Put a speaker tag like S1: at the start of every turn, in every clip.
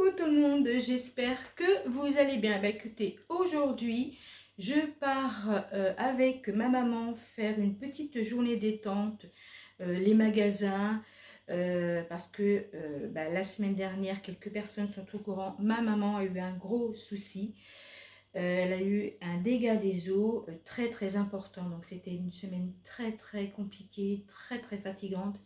S1: Coucou tout le monde, j'espère que vous allez bien. Bah, écoutez, aujourd'hui, je pars avec ma maman faire une petite journée détente, les magasins, parce que la semaine dernière, quelques personnes sont au courant, ma maman a eu un gros souci. Elle a eu un dégât des eaux très très important, donc c'était une semaine très très compliquée, très très fatigante.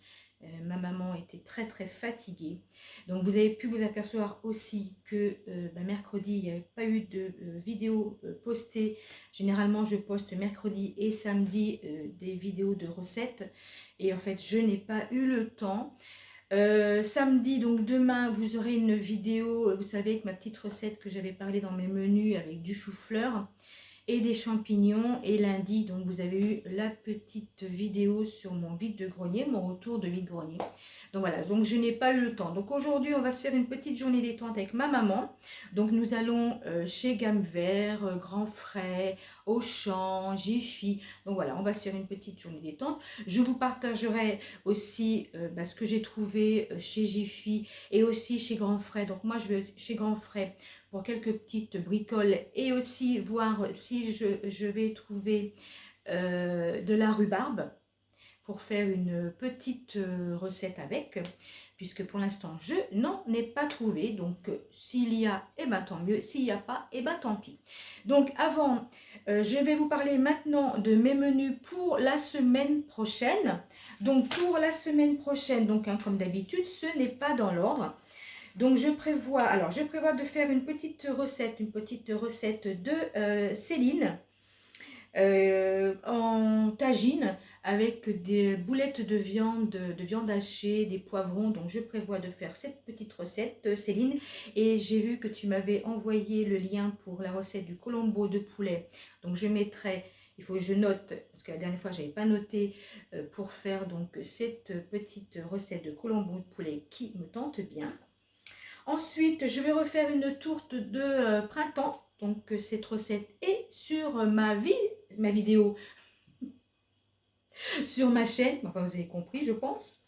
S1: Ma maman était très très fatiguée. Donc vous avez pu vous apercevoir aussi que mercredi, il n'y avait pas eu de vidéo postée. Généralement, je poste mercredi et samedi des vidéos de recettes. Et en fait, je n'ai pas eu le temps. Samedi, donc demain, vous aurez une vidéo, vous savez, avec ma petite recette que j'avais parlé dans mes menus avec du chou-fleur et des champignons. Et lundi, donc vous avez eu la petite vidéo sur mon vide-grenier, mon retour de vide-grenier. Donc voilà, donc je n'ai pas eu le temps. Donc aujourd'hui, on va se faire une petite journée détente avec ma maman. Donc nous allons chez Gamme Vert, Grand Frais, Auchan, Jiffy. Donc voilà, on va se faire une petite journée détente. Je vous partagerai aussi ce que j'ai trouvé chez Jiffy et aussi chez Grand Frais. Donc moi, je vais chez Grand Frais pour quelques petites bricoles et aussi voir si je vais trouver de la rhubarbe pour faire une petite recette avec, puisque pour l'instant je n'en ai pas trouvé. Donc s'il y a, et tant mieux, s'il n'y a pas, et tant pis. Donc avant, je vais vous parler maintenant de mes menus pour la semaine prochaine. Donc pour la semaine prochaine, donc comme d'habitude, ce n'est pas dans l'ordre. Donc je prévois de faire une petite recette de Céline en tagine avec des boulettes de viande hachée, des poivrons. Donc je prévois de faire cette petite recette, Céline. Et j'ai vu que tu m'avais envoyé le lien pour la recette du colombo de poulet. Donc je mettrai, il faut que je note, parce que la dernière fois je n'avais pas noté, pour faire donc cette petite recette de colombo de poulet qui me tente bien. Ensuite, je vais refaire une tourte de printemps. Donc cette recette est sur ma vidéo sur ma chaîne, enfin vous avez compris je pense.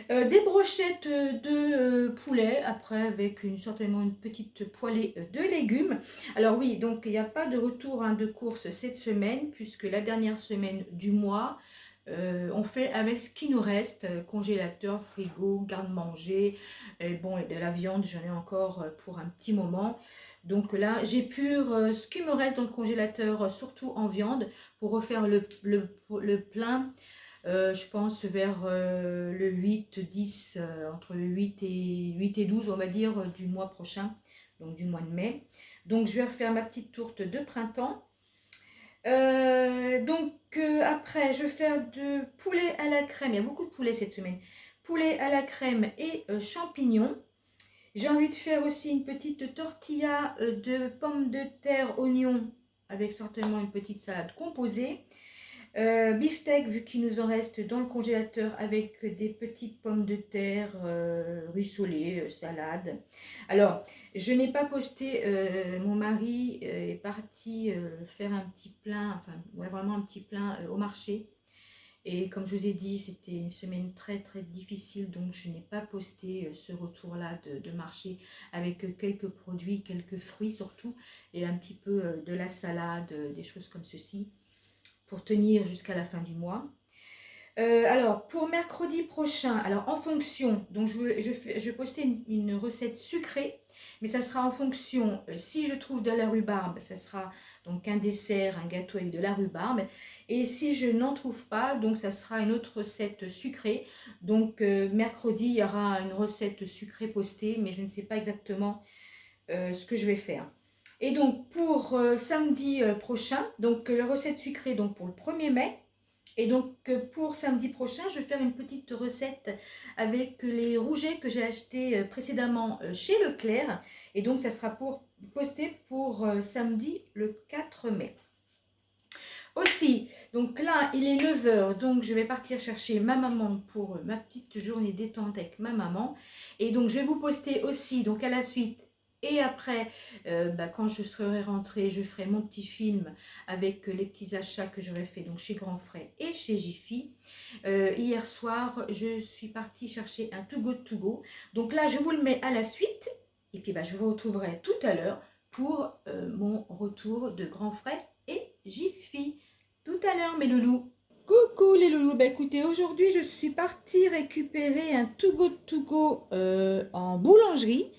S1: Des brochettes de poulet, après avec certainement une petite poêlée de légumes. Alors oui, donc il n'y a pas de retour de course cette semaine, puisque la dernière semaine du mois, on fait avec ce qui nous reste, congélateur, frigo, garde-manger, et bon, et de la viande, j'en ai encore pour un petit moment. Donc là, j'épure ce qui me reste dans le congélateur, surtout en viande, pour refaire le plein, je pense vers le 8-10, entre le 8 et 12, on va dire, du mois prochain, donc du mois de mai. Donc je vais refaire ma petite tourte de printemps. Après, je vais faire de poulet à la crème. Il y a beaucoup de poulet cette semaine. Poulet à la crème et champignons. J'ai envie de faire aussi une petite tortilla de pommes de terre, oignons, avec certainement une petite salade composée. Beefsteak, vu qu'il nous en reste dans le congélateur, avec des petites pommes de terre rissolées, salade. Alors, je n'ai pas posté, mon mari est parti faire un petit plein, enfin ouais, vraiment un petit plein au marché. Et comme je vous ai dit, c'était une semaine très très difficile, donc je n'ai pas posté ce retour-là de marché avec quelques produits, quelques fruits surtout, et un petit peu de la salade, des choses comme ceci, pour tenir jusqu'à la fin du mois. Alors, pour mercredi prochain, alors en fonction, donc je vais poster une recette sucrée, mais ça sera en fonction, si je trouve de la rhubarbe, ça sera donc un dessert, un gâteau avec de la rhubarbe, et si je n'en trouve pas, donc ça sera une autre recette sucrée. Donc mercredi, il y aura une recette sucrée postée, mais je ne sais pas exactement ce que je vais faire. Et donc pour samedi prochain, donc la recette sucrée donc pour le 1er mai. Et donc pour samedi prochain, je vais faire une petite recette avec les rougets que j'ai achetés précédemment chez Leclerc. Et donc ça sera posté pour samedi le 4 mai. Aussi, donc là il est 9 h, donc je vais partir chercher ma maman pour ma petite journée détente avec ma maman. Et donc je vais vous poster aussi, donc à la suite, et après, quand je serai rentrée, je ferai mon petit film avec les petits achats que j'aurais fait donc chez Grand Frais et chez Jiffy. Hier soir, je suis partie chercher un To Go To Go. Donc là, je vous le mets à la suite. Et puis je vous retrouverai tout à l'heure pour mon retour de Grand Frais et Jiffy. Tout à l'heure mes loulous. Coucou les loulous, écoutez, aujourd'hui je suis partie récupérer un to go en boulangerie.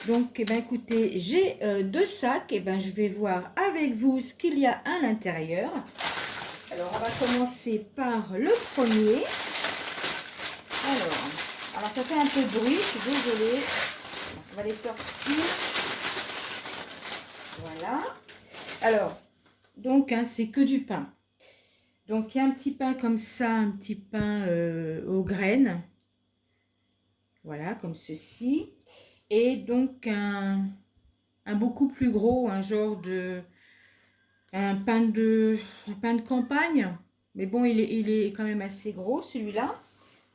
S1: Donc écoutez, j'ai 2 sacs, je vais voir avec vous ce qu'il y a à l'intérieur. Alors on va commencer par le premier. Alors ça fait un peu de bruit, je suis désolée. On va les sortir. Voilà. Alors, donc c'est que du pain. Donc il y a un petit pain comme ça, un petit pain aux graines. Voilà, comme ceci. Et donc un beaucoup plus gros, un pain de campagne. Mais bon, il est quand même assez gros celui-là.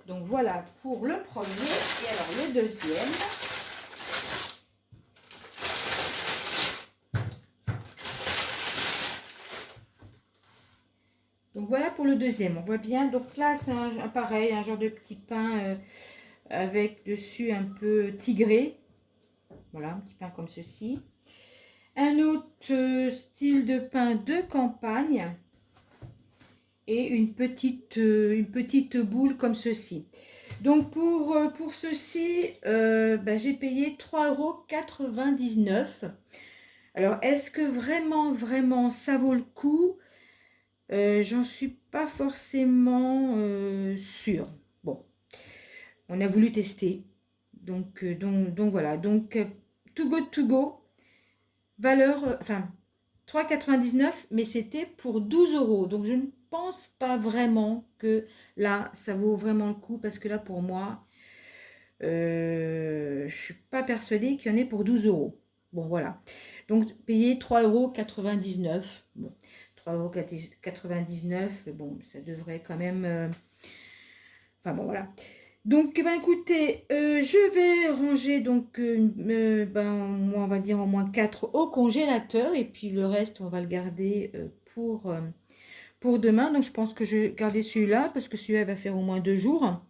S1: Donc voilà pour le premier. Et alors le deuxième. Donc voilà pour le deuxième. On voit bien. Donc là c'est pareil, un genre de petit pain avec dessus un peu tigré. Voilà, un petit pain comme ceci. Un autre style de pain de campagne. Et une petite boule comme ceci. Donc pour ceci, j'ai payé 3,99 €. Alors est-ce que vraiment ça vaut le coup? J'en suis pas forcément sûre. Bon, on a voulu tester. Donc voilà. Donc to go, valeur, 3,99 €, mais c'était pour 12 €. Donc je ne pense pas vraiment que là, ça vaut vraiment le coup, parce que là, pour moi, je ne suis pas persuadée qu'il y en ait pour 12 €. Bon, voilà. Donc, payer 3,99 €. Bon, 3,99 €, bon, ça devrait quand même... Enfin, bon, voilà. Donc, écoutez, je vais ranger, donc, on va dire au moins 4 au congélateur. Et puis, le reste, on va le garder pour demain. Donc, je pense que je vais garder celui-là, parce que celui-là va faire au moins 2 jours.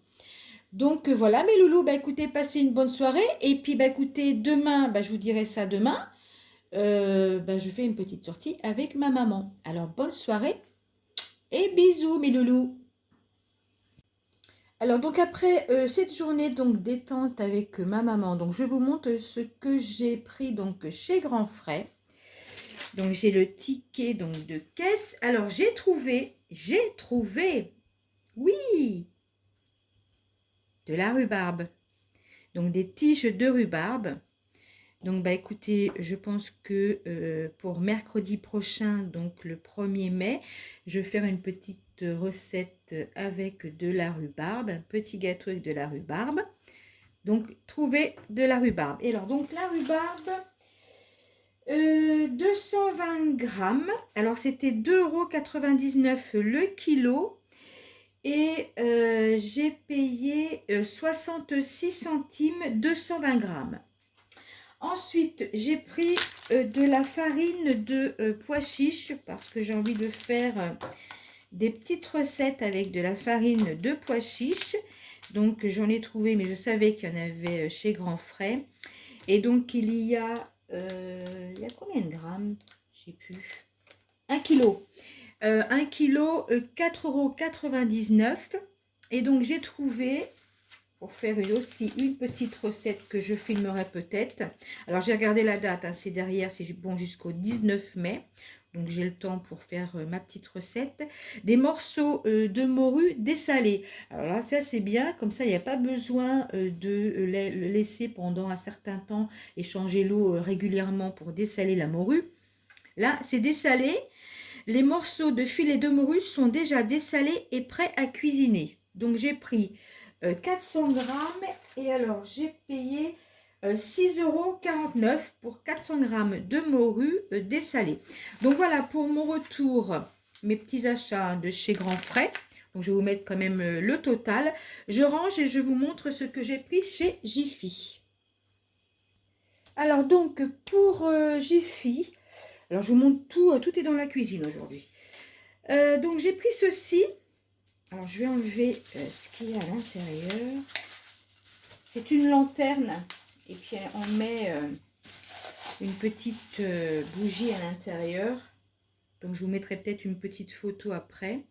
S1: Donc, voilà, mes loulous. Écoutez, passez une bonne soirée. Et puis, écoutez, demain, je vous dirai ça demain. Je fais une petite sortie avec ma maman. Alors, bonne soirée et bisous, mes loulous. Alors, donc après cette journée donc détente avec ma maman, donc je vous montre ce que j'ai pris donc chez Grand Frais. Donc, j'ai le ticket donc de caisse. Alors, j'ai trouvé, oui, de la rhubarbe. Donc, des tiges de rhubarbe. Donc, écoutez, je pense que pour mercredi prochain, donc le 1er mai, je vais faire une petite recette avec de la rhubarbe, un petit gâteau avec de la rhubarbe. Donc, trouver de la rhubarbe. Et alors, donc, la rhubarbe, 220 grammes. Alors, c'était 2,99 € le kilo. Et j'ai payé 66 centimes, 220 grammes. Ensuite, j'ai pris de la farine de pois chiches, parce que j'ai envie de faire des petites recettes avec de la farine de pois chiches. Donc, j'en ai trouvé, mais je savais qu'il y en avait chez Grand Frais. Et donc, il y a combien de grammes? Je ne sais plus. 1 kilo. 1 kilo, 4,99 €. Et donc, j'ai trouvé... pour faire aussi une petite recette que je filmerai peut-être. Alors, j'ai regardé la date, c'est derrière, c'est bon jusqu'au 19 mai. Donc, j'ai le temps pour faire ma petite recette. Des morceaux de morue dessalés. Alors là, ça, c'est bien. Comme ça, il n'y a pas besoin de le laisser pendant un certain temps et changer l'eau régulièrement pour dessaler la morue. Là, c'est dessalé. Les morceaux de filet de morue sont déjà dessalés et prêts à cuisiner. Donc, j'ai pris 400 grammes et alors j'ai payé 6,49 € pour 400 grammes de morue dessalée. Donc voilà pour mon retour, mes petits achats de chez Grand Frais. Donc je vais vous mettre quand même le total. Je range et je vous montre ce que j'ai pris chez Jiffy. Alors donc pour Jiffy, alors je vous montre tout, tout est dans la cuisine aujourd'hui. Donc j'ai pris ceci. Alors, je vais enlever ce qu'il y a à l'intérieur. C'est une lanterne. Et puis on met une petite bougie à l'intérieur. Donc je vous mettrai peut-être une petite photo après.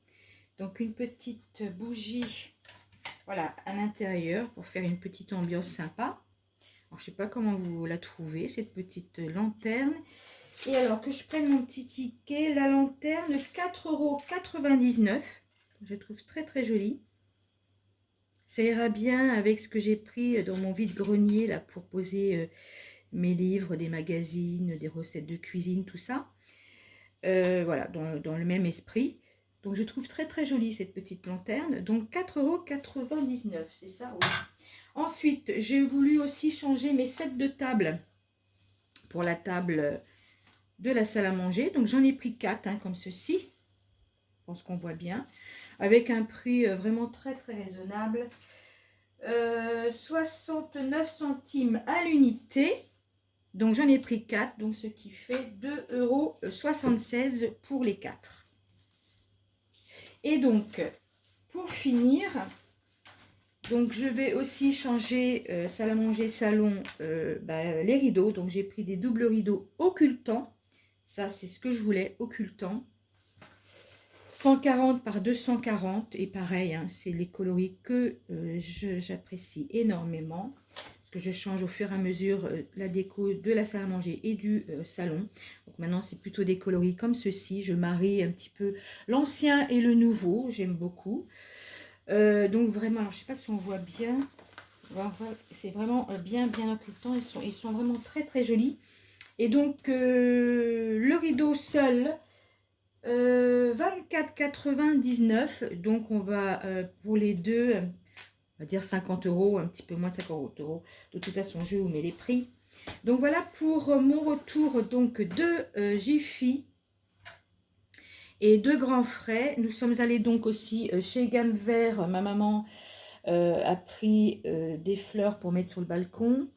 S1: Donc une petite bougie, voilà, à l'intérieur pour faire une petite ambiance sympa. Alors je sais pas comment vous la trouvez, cette petite lanterne. Et alors que je prenne mon petit ticket, la lanterne, 4,99 €. Je trouve très très jolie. Ça ira bien avec ce que j'ai pris dans mon vide-grenier là pour poser mes livres, des magazines, des recettes de cuisine, tout ça. Voilà, dans le même esprit. Donc je trouve très très jolie cette petite lanterne. Donc 4,99 €, c'est ça, oui. Ensuite, j'ai voulu aussi changer mes sets de table pour la table de la salle à manger. Donc j'en ai pris 4 hein, comme ceci. Je pense qu'on voit bien. Avec un prix vraiment très très raisonnable. 69 centimes à l'unité. Donc j'en ai pris 4, donc ce qui fait 2,76 € pour les 4. Et donc, pour finir, donc je vais aussi changer salle à manger, salon, les rideaux. Donc j'ai pris des doubles rideaux occultants. Ça, c'est ce que je voulais, occultants. 140 par 240. Et pareil, hein, c'est les coloris que j'apprécie énormément. Que je change au fur et à mesure la déco de la salle à manger et du salon. Donc maintenant, c'est plutôt des coloris comme ceci. Je marie un petit peu l'ancien et le nouveau. J'aime beaucoup. Donc vraiment, alors je sais pas si on voit bien. C'est vraiment bien occultant. Ils sont vraiment très très jolis. Et donc, le rideau seul, 24,99 €. Donc on va pour les deux... on va dire 50 €, un petit peu moins de 50 €. De toute façon, je vous mets les prix. Donc voilà pour mon retour donc de Jiffy et de Grands Frais. Nous sommes allés donc aussi chez Gamme Vert. Ma maman a pris des fleurs pour mettre sur le balcon,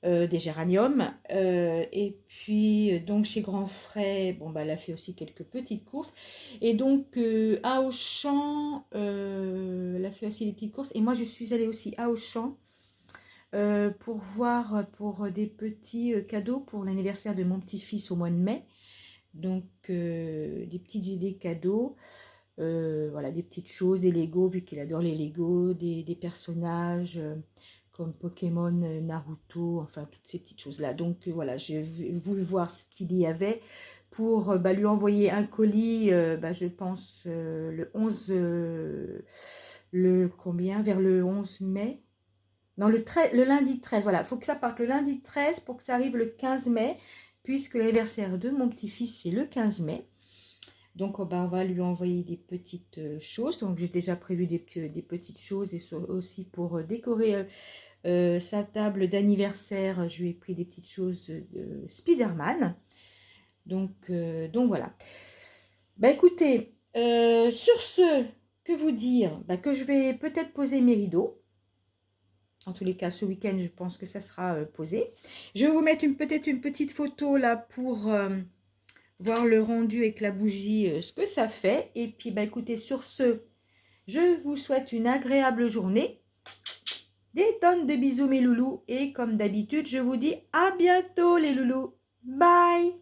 S1: des géraniums. Et puis donc chez Grands Frais, bon bah elle a fait aussi quelques petites courses. Et donc à Auchan, elle a fait aussi des petites courses. Et moi je suis allée aussi à Auchan pour voir pour des petits cadeaux pour l'anniversaire de mon petit-fils au mois de mai. Donc des petites idées cadeaux. Voilà, des petites choses, des Lego, vu qu'il adore les Lego, des personnages comme Pokémon, Naruto, enfin toutes ces petites choses-là. Donc voilà, j'ai voulu voir ce qu'il y avait pour lui envoyer un colis, je pense le 11, vers le 11 mai. Non, le lundi 13, voilà, il faut que ça parte le lundi 13 pour que ça arrive le 15 mai, puisque l'anniversaire de mon petit-fils, c'est le 15 mai. Donc, on va lui envoyer des petites choses. Donc, j'ai déjà prévu des petites choses et aussi pour décorer sa table d'anniversaire. Je lui ai pris des petites choses de Spider-Man. Donc voilà. Bah, écoutez, sur ce, que vous dire? Que je vais peut-être poser mes rideaux. En tous les cas, ce week-end, je pense que ça sera posé. Je vais vous mettre peut-être une petite photo là pour... voir le rendu avec la bougie, ce que ça fait. Et puis, écoutez, sur ce, je vous souhaite une agréable journée. Des tonnes de bisous, mes loulous. Et comme d'habitude, je vous dis à bientôt, les loulous. Bye!